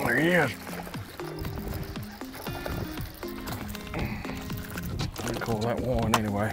There he is. Pretty cool, that one anyway.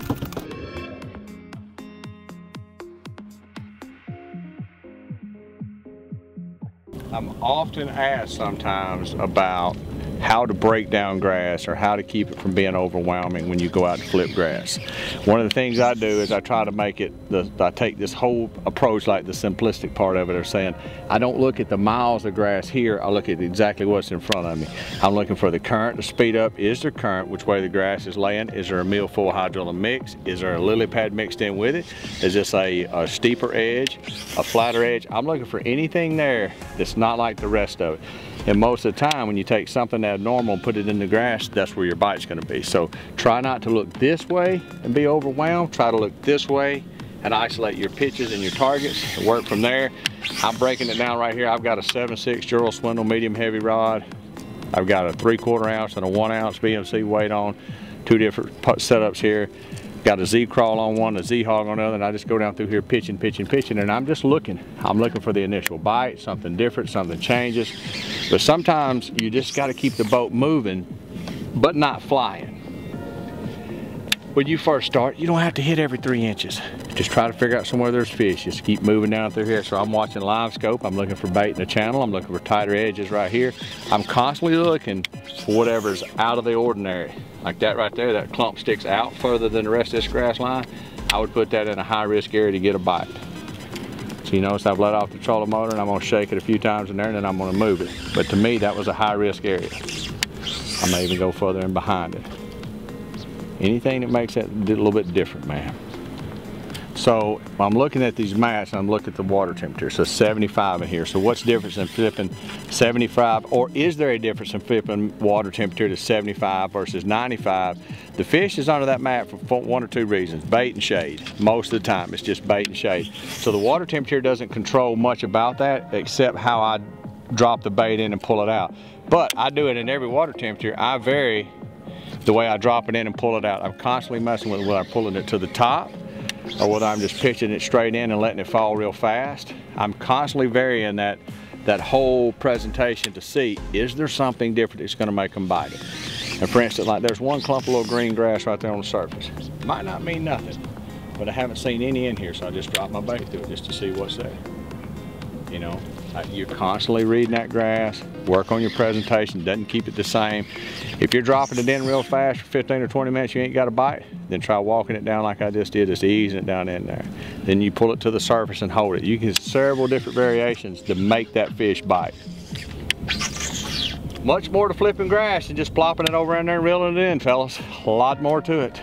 I'm often asked sometimes about how to break down grass or how to keep it from being overwhelming when you go out to flip grass. One of the things I do is I try to make it, I take this whole approach like the simplistic part of it of saying, I don't look at the miles of grass here, I look at exactly what's in front of me. I'm looking for the current to speed up. Is there current? Which way the grass is laying? Is there a meal full hydrolytic mix? Is there a lily pad mixed in with it? Is this a steeper edge, a flatter edge? I'm looking for anything there that's not like the rest of it. And most of the time when you take something abnormal and put it in the grass, that's where your bite's gonna be. So try not to look this way and be overwhelmed. Try to look this way and isolate your pitches and your targets and work from there. I'm breaking it down right here. I've got a 7.6 Gerald Swindle medium heavy rod. I've got a 3/4 ounce and a 1 ounce BMC weight on. Two different setups here. Got a Z-crawl on one, a Z-hog on the other, and I just go down through here pitching, and I'm just looking. I'm looking for the initial bite, something different, something changes. But sometimes you just got to keep the boat moving, but not flying. When you first start, you don't have to hit every 3 inches. Just try to figure out somewhere there's fish. Just keep moving down through here. So I'm watching live scope. I'm looking for bait in the channel. I'm looking for tighter edges right here. I'm constantly looking for whatever's out of the ordinary. Like that right there, that clump sticks out further than the rest of this grass line. I would put that in a high risk area to get a bite. So you notice I've let off the trolling motor and I'm gonna shake it a few times in there and then I'm gonna move it. But to me, that was a high risk area. I may even go further in behind it. Anything that makes that a little bit different, man. So I'm looking at these mats and I'm looking at the water temperature. So 75 in here. So what's the difference in flipping 75, or is there a difference in flipping water temperature to 75 versus 95? The fish is under that mat for 1 or 2 reasons. Bait and shade. Most of the time it's just bait and shade. So the water temperature doesn't control much about that except how I drop the bait in and pull it out. But I do it in every water temperature. I vary the way I drop it in and pull it out. I'm constantly messing with whether I'm pulling it to the top or whether I'm just pitching it straight in and letting it fall real fast. I'm constantly varying that whole presentation to see, is there something different that's gonna make them bite it? And for instance, like there's one clump of little green grass right there on the surface. Might not mean nothing, but I haven't seen any in here, so I just dropped my bait through it just to see what's there. You know, you're constantly reading that grass, work on your presentation, doesn't keep it the same. If you're dropping it in real fast for 15 or 20 minutes, you ain't got a bite, then try walking it down like I just did, just easing it down in there. Then you pull it to the surface and hold it. You can several different variations to make that fish bite. Much more to flipping grass than just plopping it over in there and reeling it in, fellas. A lot more to it.